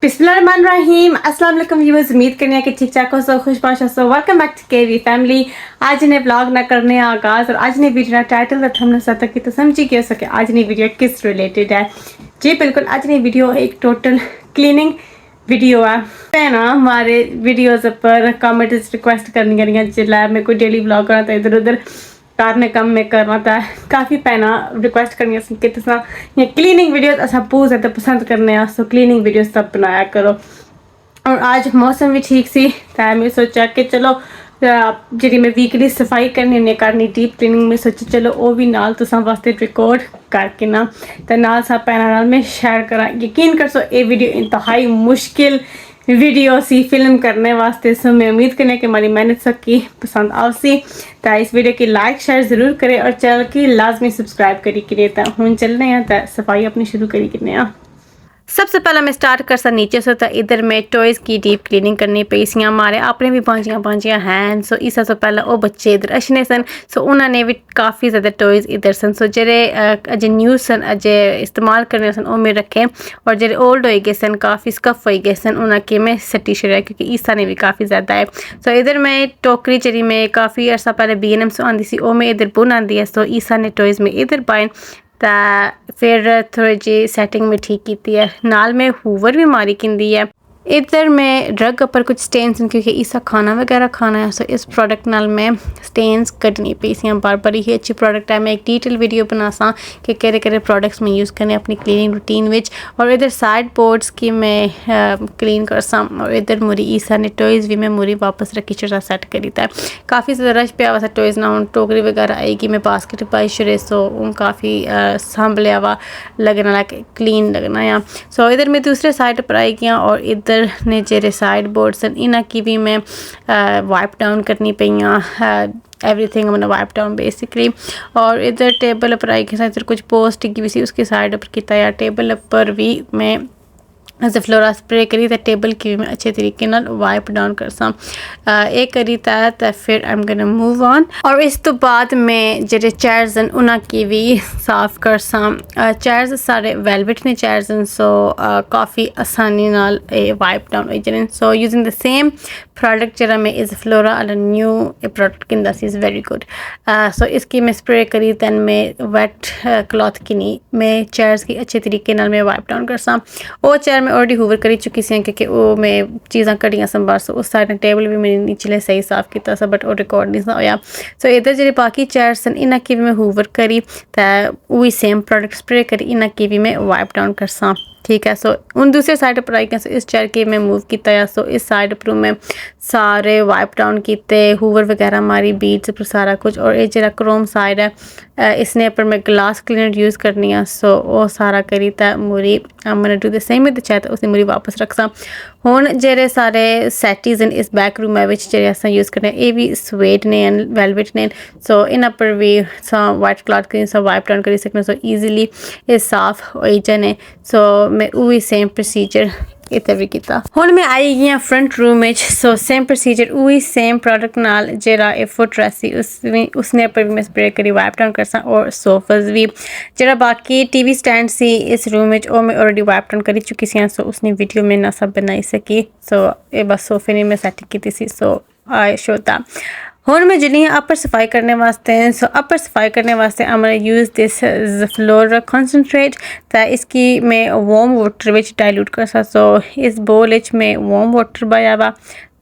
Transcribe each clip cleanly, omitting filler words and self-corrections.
बिस्मिल्लाहिर्रहमानिर्रहीम। अस्सलाम वालेकुम व्यूअर्स, उम्मीद करने हैं कि ठीक ठाक हो, सो खुशबाश हो। Welcome back to KV family. आज ने ब्लॉग ना करने आगाज और आज ने वीडियो टाइटल और थंबनेल से तक की तो समझी क्यों सके आज ने वीडियो किस रिलेटेड है। जी बिल्कुल, आज ने वीडियो एक टोटल क्लीनिंग वीडियो है ना। हमारे वीडियोस पर कमेंट रिक्वेस्ट करनी करियां जिला मैं कोई डेली ब्लॉग करा तो इधर उधर कारने कम में करना था। काफ़ी पैना रिक्वेस्ट करनी कि तुसा ये क्लीनिंग वीडियोस असा बहुत ज़्यादा पसंद करने सो क्लीनिंग वीडियोस सब बनाया करो। और आज मौसम भी ठीक सी तो मैं सोचा कि चलो जी मैं वीकली सफाई करनी डीप क्लीनिंग में सोचा चलो वो भी नाल तुसा वास्ते रिकॉर्ड करके ना तो नाल सब पैना नाल मैं शेयर करा। यकीन कर सो ये वीडियो इंतहाई मुश्किल वीडियो सी फिल्म करने वास्ते। सो मैं उम्मीद करने कि हमारी मेहनत सबकी पसंद आवसी तो इस वीडियो की लाइक शेयर ज़रूर करें और चैनल की लाजमी सब्सक्राइब करी कि हूँ चलने हैं तो सफाई अपनी शुरू करी कि। सबसे पहले मैं स्टार्ट कर सा नीचे से तो इधर मैं टॉयज़ की डीप क्लीनिंग करनी पई सी। हमारे अपने भी पांचियां हैं। सो इस तो पहले वो बच्चे इधर अच्छे सन। सो उन्होंने भी काफ़ी ज़्यादा टॉयज़ इधर सन। सो जेरे अजे न्यू सन अजे इस्तेमाल करने सन वो मैं रखे और जेरे ओल्ड हो गए सन काफ़ी स्कफ हो गए सन उन्हें मैं सट्टी छड़िया क्योंकि ईसा ने भी काफ़ी ज़्यादा है। सो इधर मैं टोकरी चरी में काफ़ी अर्सा पहले BNM से आती सी वो मैं इधर बुन आती है। सो ईसा ने टॉयज़ में इधर पाए तो फिर थोड़ी जी सेटिंग में ठीक की है। नाल में हूवर भी मारी किंदी है। इधर में ड्रग पर कुछ स्टेन्स क्योंकि इसका खाना वगैरह खाना है। सो इस प्रोडक्ट नाल में स्टेन्स कटनी पई सी। बार बड़ी ही अच्छी प्रोडक्ट है। मैं एक डिटेल वीडियो बना सा कि केरे प्रोडक्ट्स में यूज़ करने अपनी क्लीनिंग रूटीन विच। और इधर साइड बोर्ड्स की मैं क्लीन कर सा और इधर मुरी ईसा ने टॉयज़ भी मैं मुरी वापस रखी चढ़ा सेट करी था। काफ़ी ज़्यादा रश पे सा टॉयज़ ना हूँ टोकरी वगैरह आएगी मैं बास्केट पाई छड़े। सो काफ़ी संभलिया हुआ लगना लाइक क्लीन लगना या। सो इधर मैं दूसरे साइड पर आई गया और इधर ने जेरे साइड बोर्ड्स इन्हें की भी मैं वाइप डाउन करनी पई एवरीथिंग मैंने वाइप डाउन बेसिकली। और इधर टेबल पर आई गई इधर कुछ पोस्ट की भी सी उसके साइड पर किया या टेबल पर भी मैं ज़फ़लोरा स्प्रे करी तो टेबल की भी मैं अच्छे तरीके नाल वाइप डाउन कर सा एक करी तो फिर आई एम गोना मूव ऑन। और इस तो बाद मैं जेरे चेयर्स उन्हें की भी साफ कर सा। चेयर्स सारे वेलवेट ने चेयर्स सो काफ़ी आसानी नाल वाइप डाउन हो जाने। So using the same product जरा मैं इस फ्लोरा अल न्यू प्रोडक्ट किंदा सी इज़ वेरी गुड। सो इसकी मैं स्प्रे करी दैन मैं वेट क्लॉथ की नहीं मैं चेयर्स की अच्छे तरीके नाल मैं वाइप डाउन कर सा। वो चेयर मैं ऑलरेडी हूवर करी चुकी सी क्योंकि वो मैं चीज़ा कटियां संभाल। सो उस साइड टेबल भी मैंने नीचे सही साफ किया सा बट वो रिकॉर्ड नहीं होया। सो इधर जो बाकी चेयर्स इन्हें की भी मैं हूवर करी तो वही सेम प्रोडक्ट स्प्रे करी इन्हें की भी मैं वाइप डाउन कर सा। ठीक है। सो उन दूसरे साइड पर आई गया। सो इस चेयर के मैं मूव किया। सो इस साइड पर मैं सारे वाइप डाउन किए हूवर वगैरह मारी बीट्स पर सारा कुछ। और ये जरा क्रोम साइड है इसने पर मैं ग्लास क्लीनर यूज़ करनी है। सो वो सारा करी तो मुरी मैंने डू द सेम विद चाहे तो उसने मुरी वापस रख सा। हुण जेरे सारे सैटीज इस बैक रूम जेरे अस यूज़ करने ये भी स्वेट ने वेलवेट ने। सो इन्ह पर भी वाइट क्लॉथ करी वाइप डाउन करी सकने। सो ईजीली ये साफ हो जाने। सो मैं वही सेम प्रोसीजर इतना भी किया। हुण मैं आई गई फ्रंट रूम में। सो सेम प्रोसीजर वही सेम प्रोडक्ट नाल जरा फुट रैसी उसने पर भी मैं स्प्रे करी वाइप डाउन कर सा। और सोफाज भी जरा बाकी TV स्टैंड सी इस रूम में वो मैं ऑलरेडी वाइप डाउन करी चुकी सी। सो उसने वीडियो में ना सब बनाई सकी। सो ये बस सोफे ने मैं सैटिंग की सी। सो आई शो दा हुण मैं जल्दी अपर सफाई करने वास्ते। सो अपर सफाई करने वास्ते I am use this Zoflora concentrate तो इसकी मैं वार्म वाटर विच डाइल्यूट कर सा। सो इस बोल विच मैं वार्म वाटर पाया वा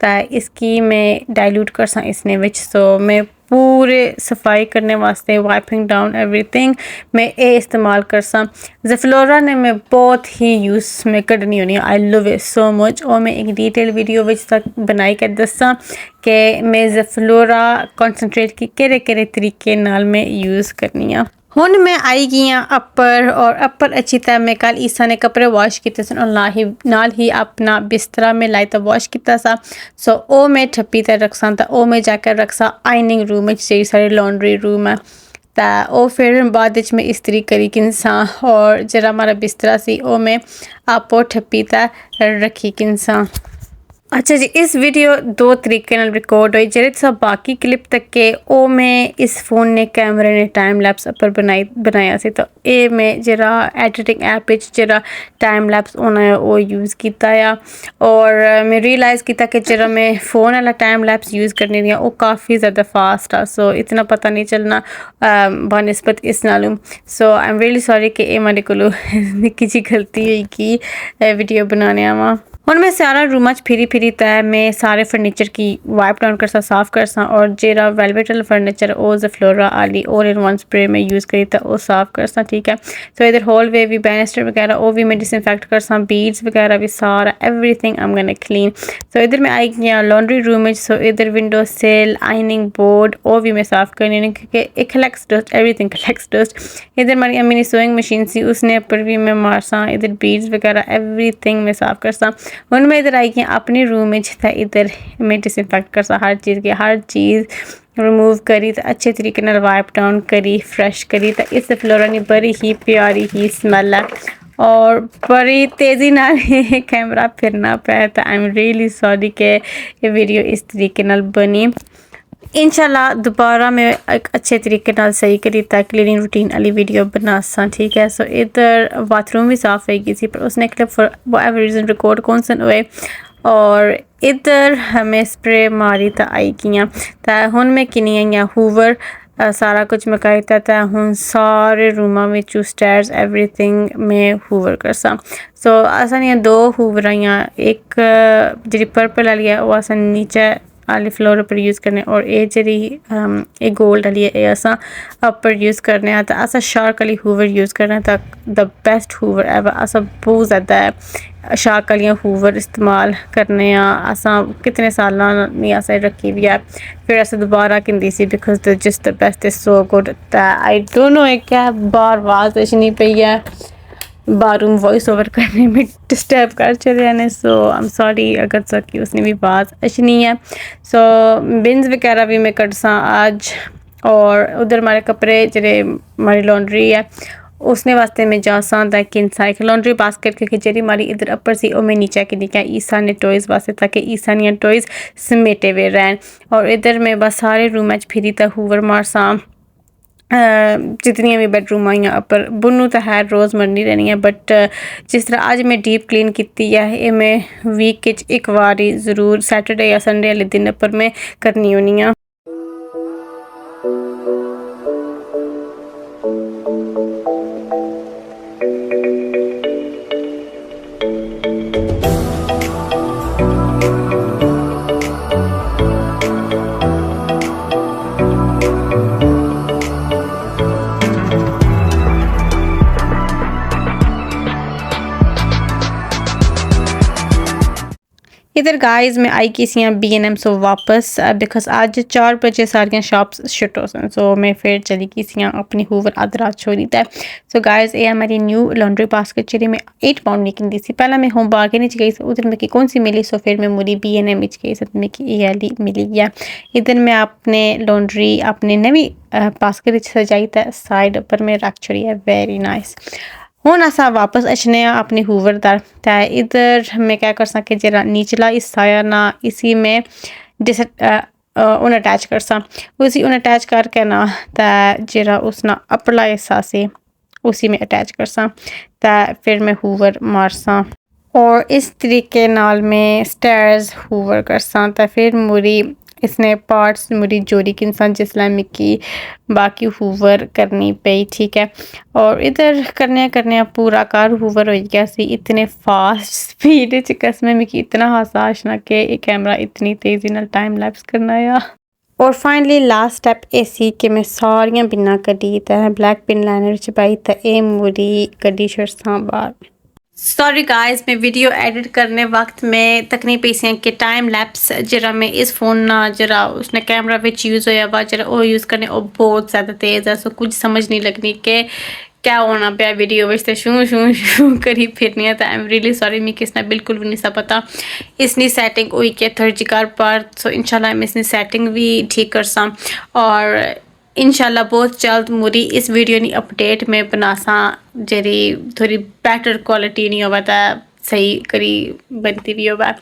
तो इसकी मैं डाइल्यूट कर सा इसने विच। सो मैं पूरे सफाई करने वास्ते वाइपिंग डाउन एवरीथिंग मैं ये इस्तेमाल कर सा। ज़फ़लोरा ने मैं बहुत ही यूज़ में कढ़नी होनी I love it so much. और मैं एक डिटेल वीडियो विच तक बनाई के दसा कि मैं ज़फ़लोरा कॉन्सनट्रेट की केरे तरीके नाल मैं यूज़ करनी है। हुण मैं आई गई अपर और अपर अच्छी तरह मैं कल ईसा ने कपड़े वॉश किए सन और नाल ही अपना बिस्तरा में लाई तो वॉश किया सा। सो ओ मैं ठप्पी तर रख सा तो ओ मैं जाकर रख सा आइनिंग रूम में जी सारे लॉन्ड्री रूम है तो वो फिर बाद में इस्त्री करी किनसा। और जरा हमारा बिस्तरा सी ओ मैं आपो ठप्पी तर रखी किनसा। अच्छा जी, इस वीडियो दो तरीके नाल रिकॉर्ड होई। जेह्ड़े तुसां बाकी क्लिप तक्के ओह् मैं इस फोन ने कैमरे ने टाइम लैप्स उप्पर बनाया सी। तो एह् मैं जेह्ड़ा एडिटिंग ऐप विच जेह्ड़ा टाइम लैप्स होना है ओह् यूज़ कीता आ। और मैं रियलाइज़ कीता कि जेह्ड़ा मैं फ़ोन आह्ला टाइम लैप्स यूज़ करनी आं ओह् काफ़ी ज़्यादा फास्ट आ। सो इतना पता नहीं चलना बनिस्बत इस नालों। सो आई एम रियली सॉरी कि एह् मेरे कोलों निक्की जी गलती होई कि वीडियो बनाने आवां। हुण मैं सारा रूमा च फिरी ते मैं सारे फर्नीचर की वाइप डाउन करसा साफ करसा और जेह्ड़ा वेलवेट आह्ला फर्नीचर ओह् ज़फ्लोरा आह्ली ऑल इन वन स्प्रे में यूज़ करी ते ओह् साफ करसा। ठीक है, सो इधर हॉलवे भी बैनिस्टर वगैरह ओह् भी मैं डिसइंफेक्ट करसा, बीड्स वगैरह भी सारा everything I am gonna clean. So इधर मैं आई गेई लॉन्ड्री रूम में। सो इधर विंडो सिल आइनिंग बोर्ड ओह् भी मैं साफ करनी होनी क्योंकि इट कलैक्ट्स डस्ट, एवरीथिंग कलैक्ट्स डस्ट। इधर मेरी अम्मी ने सोइंग मशीन सी उसने ऊपर भी मैं मारसा। इधर बीड्स वगैरह एवरीथिंग मैं साफ करसा। हुण मैं इधर आई गेई अपने रूम में ते इधर मैं डिसइंफेक्ट करसा हर चीज़ रिमूव करी ते अच्छे तरीके नाल वाइप डाउन करी फ्रेश करी ते इस फ्लोरा नी बड़ी ही प्यारी ही स्मैल है और बड़ी तेज़ी नाल कैमरा फिरना पे ते आई एम रियली सॉरी कि ये वीडियो इस तरीके नाल बनी। इंशाल्लाह दोबारा मैं एक अच्छे तरीके नाल सही करी क्लीनिंग रूटीन वाली वीडियो बनासा। ठीक है, सो इधर बाथरूम भी साफ हो गई थी पर उसने clip for whatever reason record कौन सन हुए। और इधर हमें स्प्रे मारी तो आई गई तो हुण मैं किनी आई हूवर सारा कुछ मकाई था हुण सारे रूमां विचों स्टेयर्स एवरीथिंग मैं हूवर करसा। सो असां दो हूवर आइयां, एक जी पर्पल वाली है वह असां नीचे आली फ्लोर पर यूज़ करने और ये जी गोल्ड वाली है ये असां अपर यूज़ करने तो असां शार्क वाली हूवर यूज़ करने तो द बेस्ट हूवर एवर। असां बहुत ज़्यादा शार्क वाली हूवर इस्तेमाल करने असां कितने साल नहीं असें रखी भी है। फिर असें दोबारा किंदी सी because the just the best is so good. I don't know क्या बार आवाज़ अचनी पई है बारूम वॉइस ओवर करने में डिस्टर्ब कर चले ने। सो आई एम सॉरी अगर सकी उसने भी बात अच्छी है। सो बिन्स वगैरह भी मैं कटसा आज और उधर हमारे कपड़े जेह्ड़े हमारी लॉन्ड्री है उसने वास्ते मैं जासा कि साइक लॉन्ड्री बास्केट क्योंकि जेह्ड़ी हमारी इधर अपर सी मैं नीचे की निका ईसा ने टॉयज़ वास्ते ताकि ईसा ने टॉयज़ समेटे हुए रहन। और इधर मैं बस सारे रूम फिरी तो हूवर मारसा जितनियां भी बेडरूम आइयां अपर बुनू तो है रोज़ मरनी रहनी है बट जिस तरह अज मैं डीप क्लीन की है ये मैं वीक एक बारी ज़रूर सैटरडे या संडे वाले दिन पर मैं करनी होनी हाँ। इधर गाइस मैं आई किसी B&M सो वापस बिकॉज आज 4 बजे सारियां शॉप्स शट हो सन। सो मैं फिर चली किसी अपनी हूवर अध रात छोड़ी ते। सो गाइस ये मेरी न्यू लॉन्ड्री बास्केट जी मैं 8 पाउंड निकलती सी। पहला मैं होम बार्गेन गई उधर मैं कौन सी मिली। सो फिर मैं मुड़ी B&M गई मैं ये वाली मिली है। इधर मैं अपने लॉन्ड्री अपने नवी बास्केट सजाई ते साइड पर मैं रख छोड़ी है वेरी नाइस। हुण असां वापस अचने अपनी हूवर दर ते इधर मैं क्या कर सके जरा निचला हिस्सा है ना इसी में उन अटैच करसा उसी उन अटैच करके ना ते जरा उसना अपला हिस्सा से उसी में अटैच करसा ते फिर मैं हूवर मारसा और इस तरीके नाल मैं स्टेयर्स हूवर करसा ते फिर मुरी इसने पार्ट्स मुरी जोड़ी के इंसान जिसला मिकी बाकी हूवर करनी पई। ठीक है, और इधर करने पूरा कार हूवर हो गया सी इतने फास्ट स्पीड च कसम मिकी इतना हासा आशना कि ये कैमरा इतनी तेज़ी नाल टाइम लैप्स करना या। और फाइनली लास्ट स्टेप ये सी कि मैं सारियां बिन्ना कड्डी ते ब्लैक पिन लाइनर च पाई ते एह् मुरी कड्डी छड़सां बाहर। सॉरी गाइस मैं वीडियो एडिट करने वक्त में तकनी पैसे के टाइम लैप्स जरा मैं इस फोन ना जरा उसने कैमरा विच यूज़ होया वा जरा वो यूज़ करने वो बहुत ज़्यादा तेज़ है। सो कुछ समझ नहीं लगनी कि क्या होना पे वीडियो विच शू करी फिरनी है। तो आई एम रियली सॉरी मैं किसने बिल्कुल भी नहीं सा पता इसनी सेटिंग हुई कि थर्ड कार पर। सो इंशाल्लाह मैं इसनी सेटिंग भी ठीक कर सा और इंशाल्लाह बहुत जल्द मुरी इस वीडियो नी अपडेट में बनासा जेरी थोड़ी बेटर क्वालिटी नहीं होवा सही करी बनती भी होगा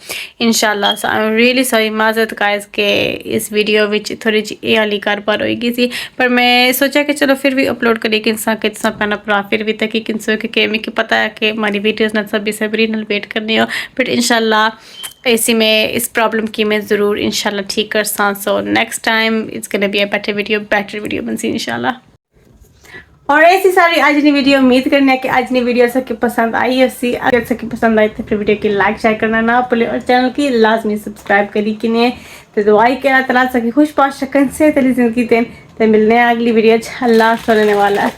इंशाल्लाह। So I am really sorry माजरत गाइस के इस वीडियो विच थोड़ी जी ये वाली कारबार होएगी सी, पर मैं सोचा कि चलो फिर भी अपलोड करिए कि इंसान के तुसा पैना भरा फिर भी तक किंसो के मिकी पता है कि हमारी वीडियोस ना सब बेसब्री नाल वेट करने हो, बट इंशाल्लाह इसी में इस प्रॉब्लम की मैं ज़रूर इंशाल्लाह ठीक कर सा। So next time it's gonna be a better video बनसी इंशाल्लाह। और ऐसी सारी आज की वीडियो उम्मीद करने कि आज की वीडियो सबके पसंद आई है। अगर सबके पसंद आई तो फिर वीडियो की लाइक शेयर करना ना भूलें और चैनल की लाजमी सब्सक्राइब करी कि नहीं तो दुआई के अल्लाह ताला सकी खुश पाश शकन से तली जिंदगी दें। तो मिलने हैं अगली वीडियो अल्लाह सुनने वाला।